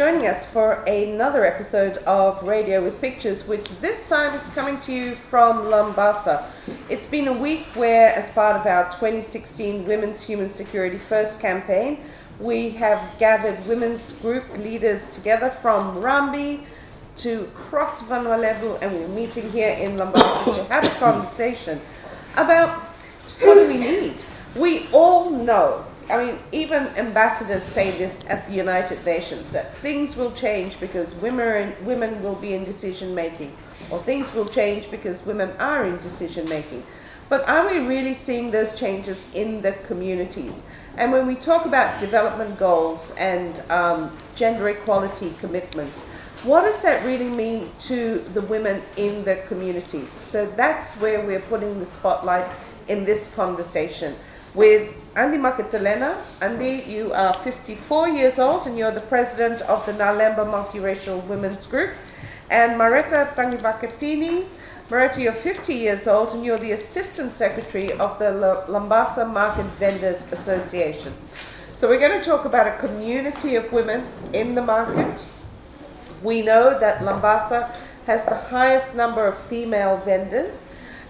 joining us for another episode of Radio with Pictures, which this time is coming to you from Labasa. It's been a week where, as part of our 2016 Women's Human Security First campaign, we have gathered women's group leaders together from Rambi to cross Vanuatu, and we're meeting here in Labasa to have a conversation about just what do we need. We all know, I mean, even ambassadors say this at the United Nations, that things will change because women will be in decision making, or things will change because women are in decision making. But are we really seeing those changes in the communities? And when we talk about development goals and gender equality commitments, what does that really mean to the women in the communities? So that's where we're putting the spotlight in this conversation with Adimakitalena. Andi, you are 54 years old and you're the president of the Naleba Multiracial Womens Group. And Mareta Tagivakatini. Mareta, you're 50 years old and you're the assistant secretary of the Labasa Market Vendors Association. So we're going to talk about a community of women in the market. We know that Labasa has the highest number of female vendors.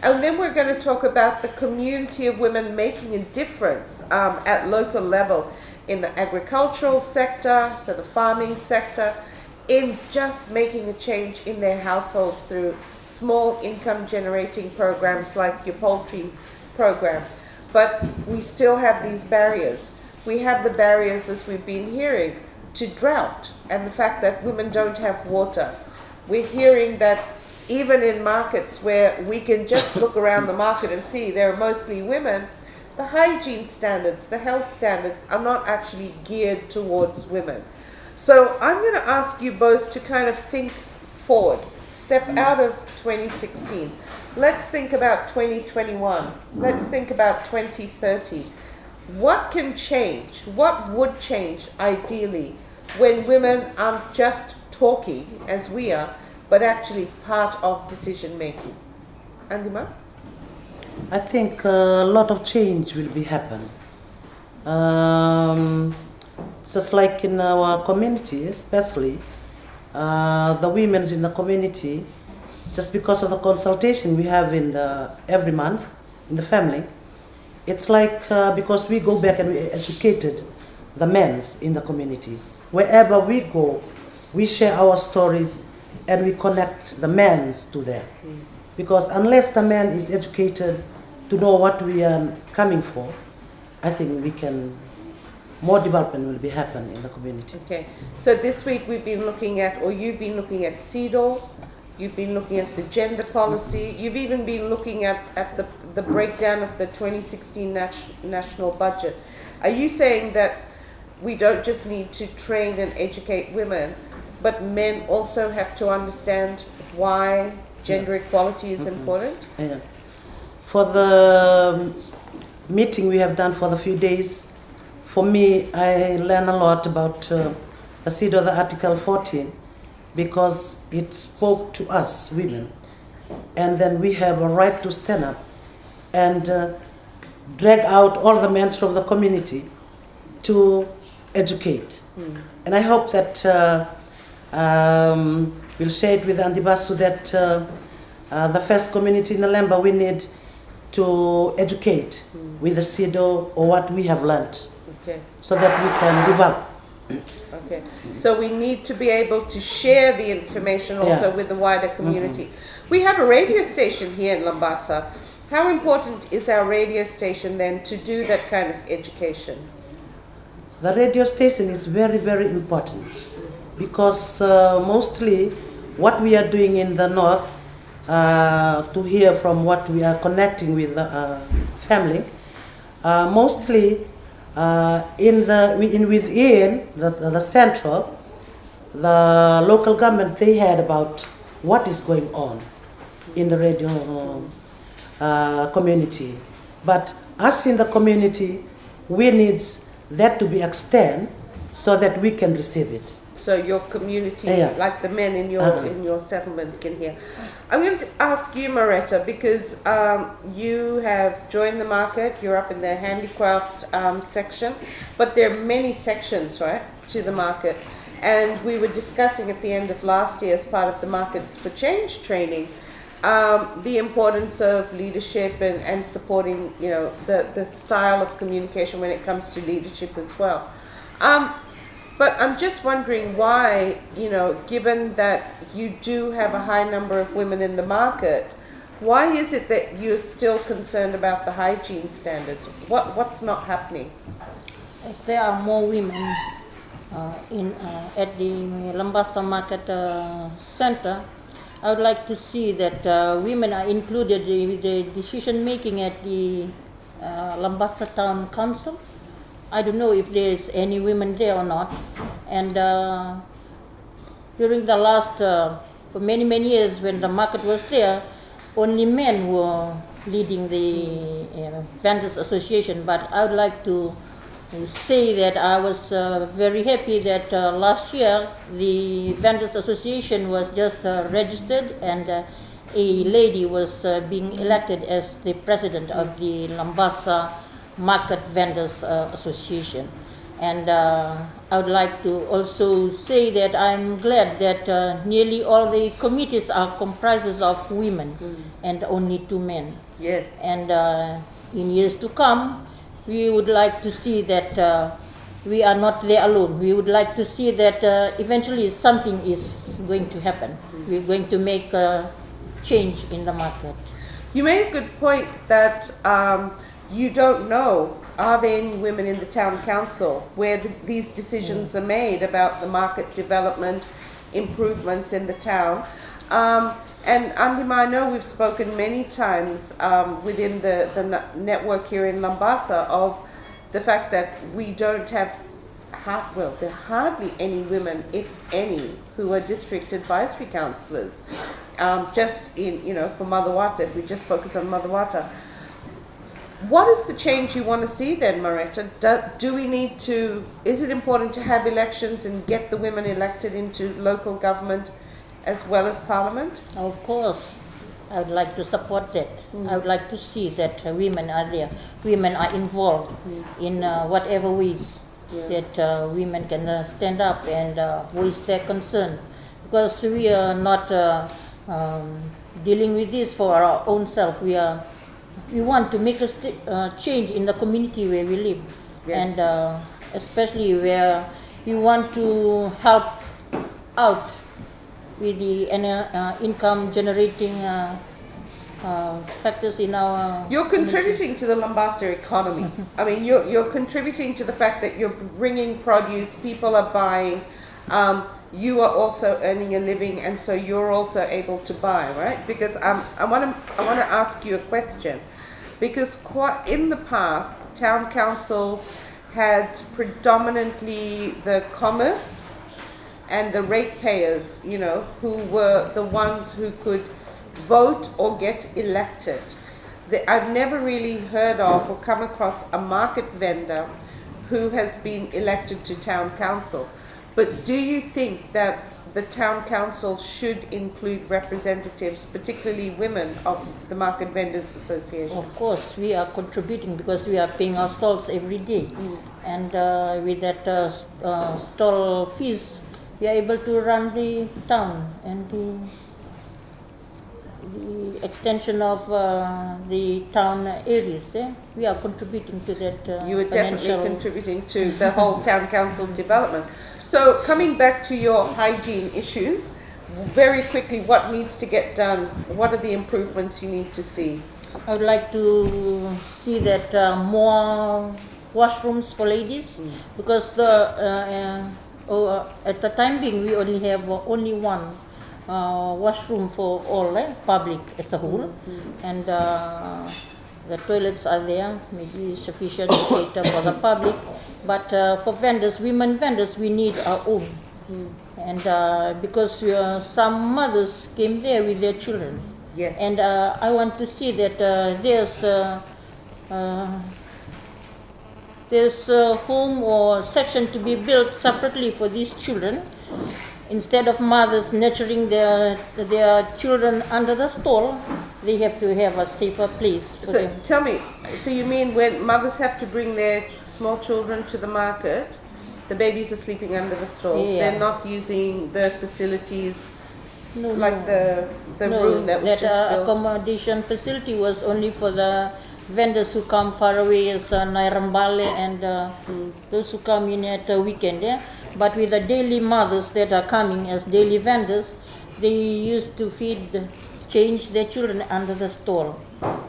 And then we're going to talk about the community of women making a difference at local level in the agricultural sector, so the farming sector, in just making a change in their households through small income generating programs like your poultry program. But we still have these barriers. We have the barriers, as we've been hearing, to drought and the fact that women don't have water. We're hearing that even in markets where we can just look around the market and see there are mostly women, the hygiene standards, the health standards are not actually geared towards women. So I'm going to ask you both to kind of think forward, step out of 2016. Let's think about 2021. Let's think about 2030. What can change? What would change ideally when women aren't just talking, as we are, but actually part of decision making? Andima? I think a lot of change will be happen. Just like in our community, especially the women in the community, just because of the consultation we have in every month in the family, it's like because we go back and we educated the men in the community. Wherever we go, we share our stories and we connect the men to them. Because unless the man is educated to know what we are coming for, I think more development will be happening in the community. Okay, so this week we've been looking at, or you've been looking at CEDAW, you've been looking at the gender policy, you've even been looking at the breakdown of the 2016 national budget. Are you saying that we don't just need to train and educate women, but men also have to understand why gender equality is important? Yeah. For the meeting we have done for the few days, for me, I learned a lot about the CEDAW, the Article 14, because it spoke to us women. And then we have a right to stand up and drag out all the men from the community to educate. And I hope that we'll share it with Andibasu that the first community in Naleba, we need to educate with the CEDAW or what we have learned, so that we can develop. Okay, so we need to be able to share the information also with the wider community. We have a radio station here in Labasa. How important is our radio station then to do that kind of education? The radio station is very, very important, because mostly what we are doing in the north, to hear from what we are connecting with the family, mostly within the central, the local government, they heard about what is going on in the radio community. But us in the community, we need that to be extended so that we can receive it. So your community, like the men in your settlement, can hear. I'm going to ask you, Mareta, because you have joined the market. You're up in the handicraft section, but there are many sections, right, to the market. and we were discussing at the end of last year as part of the Markets for Change training the importance of leadership and supporting, you know, the style of communication when it comes to leadership as well. But I'm just wondering why, you know, given that you do have a high number of women in the market, why is it that you're still concerned about the hygiene standards? What's not happening? As there are more women at the Labasa Market Center, I would like to see that women are included with the decision making at the Labasa Town Council. I don't know if there is any women there or not. And during the last, for many years when the market was there, only men were leading the Vendors Association. But I would like to say that I was very happy that last year the Vendors Association was just registered, and a lady was being elected as the president of the Labasa Market Vendors Association. And I would like to also say that I'm glad that nearly all the committees are comprises of women and only 2 men. Yes. And in years to come, we would like to see that we are not there alone. We would like to see that eventually something is going to happen. We're going to make a change in the market. You made a good point that you don't know, are there any women in the town council where these decisions are made about the market development, improvements in the town. And Andima, I know we've spoken many times within the network here in Labasa of the fact that we don't have, well, there are hardly any women, if any, who are district advisory councillors. Just in, you know, for Madawata, if we just focus on Madawata. What is the change you want to see then, Mareta? Do we need to, is it important to have elections and get the women elected into local government as well as parliament? Of course, I would like to support that. I would like to see that women are there. Women are involved in whatever ways that women can stand up and voice their concern. Because we are not dealing with this for our own self. We want to make a change in the community where we live. Yes. And especially where we want to help out with the income generating factors in our You're contributing to the Labasa economy. I mean, you're contributing to the fact that you're bringing produce, people are buying, you are also earning a living, and so you're also able to buy, right? Because I want to ask you a question, because in the past, town councils had predominantly the commerce and the ratepayers, you know, who were the ones who could vote or get elected. I've never really heard of or come across a market vendor who has been elected to town council. But do you think that the town council should include representatives, particularly women, of the Market Vendors Association? Of course, we are contributing because we are paying our stalls every day. And with that stall fees, we are able to run the town and the extension of the town areas. We are contributing to that. You are definitely contributing to the whole town council development. So coming back to your hygiene issues, very quickly, what needs to get done? What are the improvements you need to see? I would like to see that more washrooms for ladies, because at the time being we only have only one washroom for all public as a whole, and the toilets are there, maybe sufficient to cater for the public, but for vendors, women vendors, we need our own. And because some mothers came there with their children. Yes. And I want to see that there's a home or section to be built separately for these children. Instead of mothers nurturing their children under the stall, they have to have a safer place for them. Tell me, so you mean when mothers have to bring their small children to the market, The babies are sleeping under the stalls. Yeah. They're not using the facilities No, like no. the No, room that was that just built. accommodation facility was only for the vendors who come far away as Nairambale and those who come in at the weekend. Yeah? But with the daily mothers that are coming as daily vendors, they used to change their children under the stall.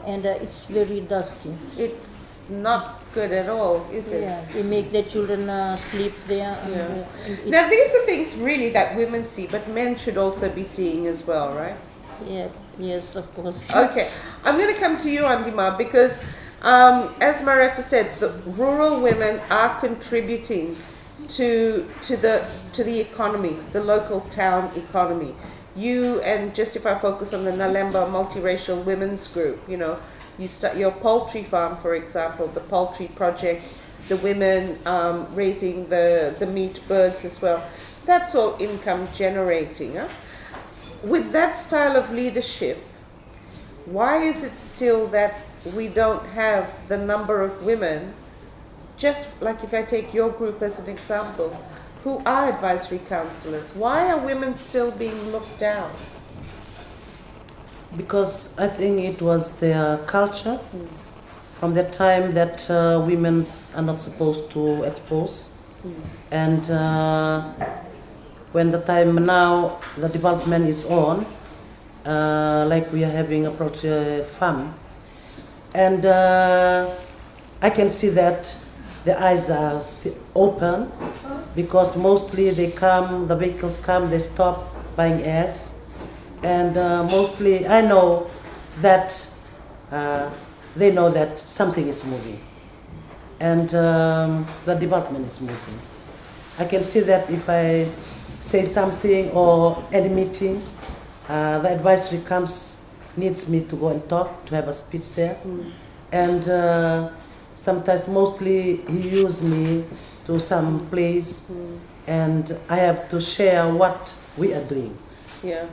And it's very dusty. It's not good at all, is it? Yeah, they make their children sleep there. And, Now these are things really that women see, but men should also be seeing as well, right? yeah, yes, of course. Okay, I'm going to come to you, Andima, because as Mareta said, the rural women are contributing to the economy, the local town economy. You, and just if I focus on the Naleba Multiracial Womens Group, you know, you start your poultry farm, for example, the poultry project, the women raising the meat birds as well. That's all income generating. Huh? With that style of leadership, why is it still that we don't have the number of women, just like if I take your group as an example, who are advisory councillors? Why are women still being looked down? Because I think it was their culture from the time that women are not supposed to expose. And when the time now the development is on, like we are having a project farm, and I can see that the eyes are still open, because mostly they come, the vehicles come, they stop buying eggs, and mostly I know that they know that something is moving, and the development is moving. I can see that if I say something or any meeting, the advisory needs me to go and talk, to have a speech there, and sometimes mostly he used me to some place, and I have to share what we are doing. Yeah.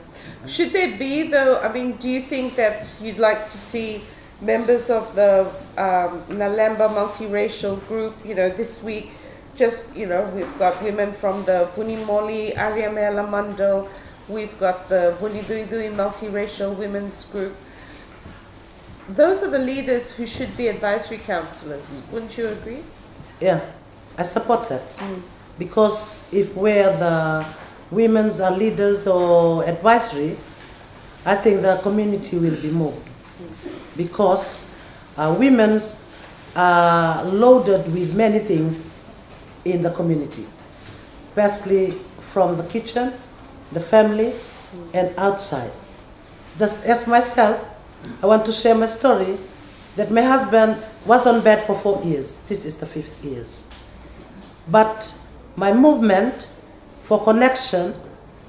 Should there be, though, I mean, do you think that you'd like to see members of the Naleba Multiracial Group, you know, this week, just, you know, we've got women from the Vunimoli, Ariamela Mandal, we've got the Vuniduidui Multiracial Women's Group. Those are the leaders who should be advisory councillors. Wouldn't you agree? Yeah, I support that. Because if we're the women's are leaders or advisory, I think the community will be moved. Because women's are loaded with many things in the community, especially from the kitchen, the family, and outside. Just as myself, I want to share my story that my husband was on bed for 4 years. This is the 5th year. But my movement for connection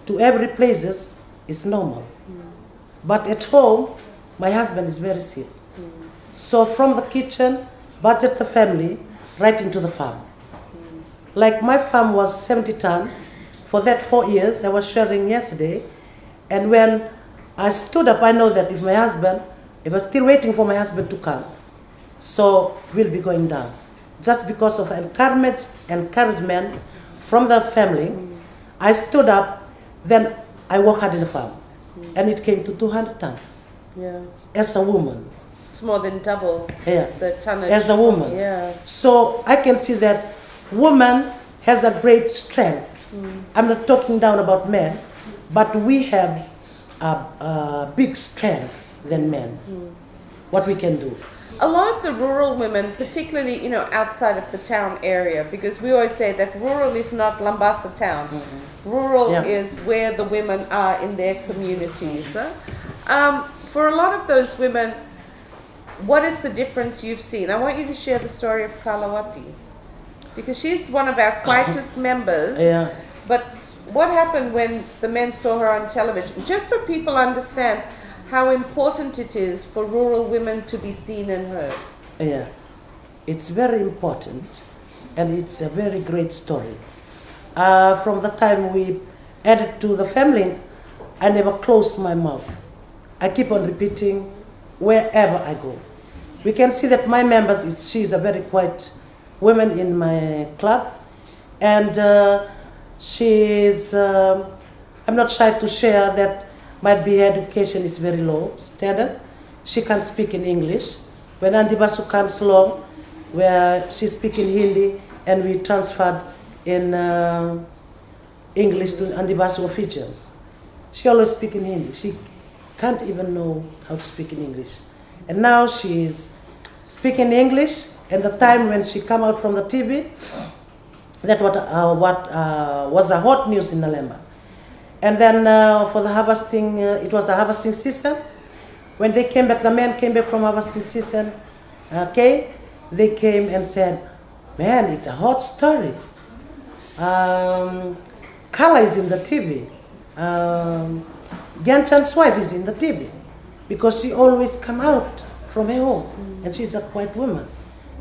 to every places is normal. But at home, my husband is very sick. So from the kitchen, budget the family, right into the farm. Like my farm was 70 ton. For that 4 years, I was sharing yesterday. And when I stood up, I know that if I was still waiting for my husband to come, so we'll be going down. Just because of encouragement from the family, I stood up, then I worked hard in the farm. And it came to 200 tons. Yeah. As a woman. It's more than double Yeah. the tonnage. As a woman. Yeah. So I can see that woman has a great strength. I'm not talking down about men, but we have a big strength than men. What we can do. A lot of the rural women, particularly, you know, outside of the town area, because we always say that rural is not Labasa town. Rural is where the women are in their communities. For a lot of those women, what is the difference you've seen? I want you to share the story of Kalawati, because she's one of our quietest members. Yeah. But what happened when the men saw her on television? Just so people understand how important it is for rural women to be seen and heard. Yeah, it's very important, and it's a very great story. From the time we added to the family, I never closed my mouth. I keep on repeating wherever I go. We can see that my members, she's a very quiet woman in my club, And she's, I'm not shy to share that might be her education is very low standard. She can't speak in English. When Andibasu comes along, where she's speaking Hindi, and we transferred in English to Andibasu official, she always speaks in Hindi. She can't even know how to speak in English. And now she's speaking English, and the time when she come out from the TV, that what was a hot news in Naleba. And then for the harvesting, it was the harvesting season. When they came back, the men came back from harvesting season, okay, they came and said, man, it's a hot story. Kala is in the TV. Gyanchan's wife is in the TV because she always come out from her home, and she's a quiet woman.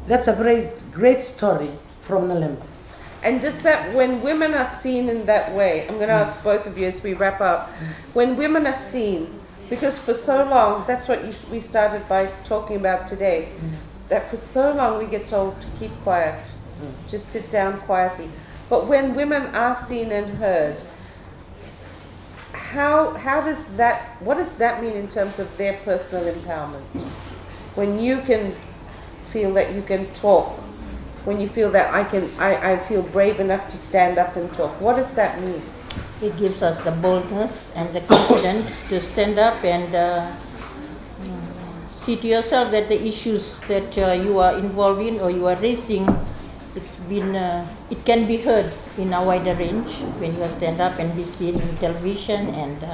That's a very great story from Naleba. And just that when women are seen in that way, I'm going to ask both of you as we wrap up, when women are seen, because for so long, that's what we started by talking about today, that for so long we get told to keep quiet, just sit down quietly. But when women are seen and heard, what does that mean in terms of their personal empowerment? When you can feel that you can talk, when you feel that I feel brave enough to stand up and talk, what does that mean? It gives us the boldness and the confidence to stand up and see to yourself that the issues that you are involved in or you are raising, it can be heard in a wider range when you stand up and be seen in television and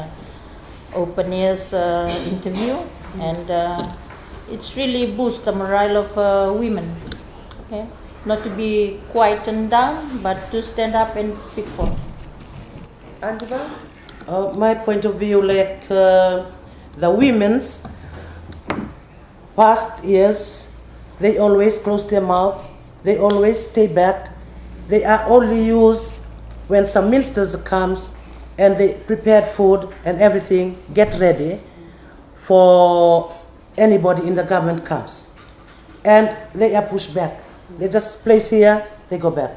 open ears interview, and it's really boosts the morale of women. Okay? Not to be quietened down, but to stand up and speak forth. Andiba? My point of view, like the women's past years, they always close their mouths, they always stay back. They are only used when some ministers comes and they prepared food and everything, get ready for anybody in the government comes. And they are pushed back. They just place here, they go back.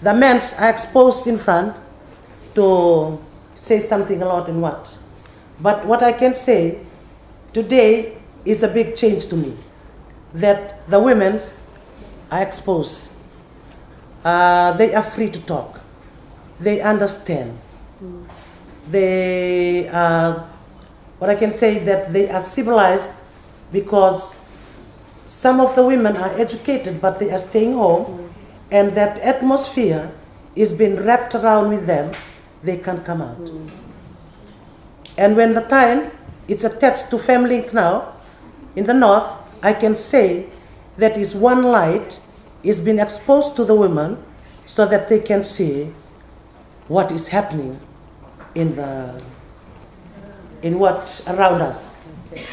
The men are exposed in front to say something a lot and what. But what I can say today is a big change to me, that the women are exposed. They are free to talk. They understand. They are, what I can say, that they are civilized because some of the women are educated, but they are staying home, and that atmosphere is being wrapped around with them. They can't come out. And when the time it's attached to family now, in the north, I can say that is one light is being exposed to the women so that they can see what is happening in what around us. Okay.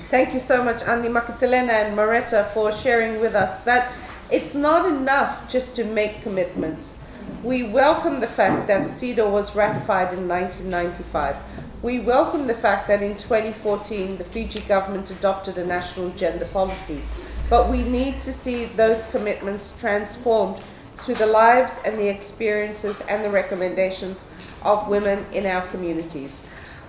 Thank you so much, Adimakitalena and Mareta, for sharing with us that it's not enough just to make commitments. We welcome the fact that CEDAW was ratified in 1995. We welcome the fact that in 2014 the Fiji government adopted a national gender policy. But we need to see those commitments transformed through the lives and the experiences and the recommendations of women in our communities.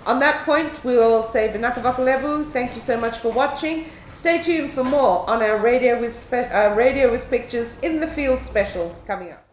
On that point, we'll say Vinaka Vakalevu. Thank you so much for watching. Stay tuned for more on our Radio with Pictures in the Field specials coming up.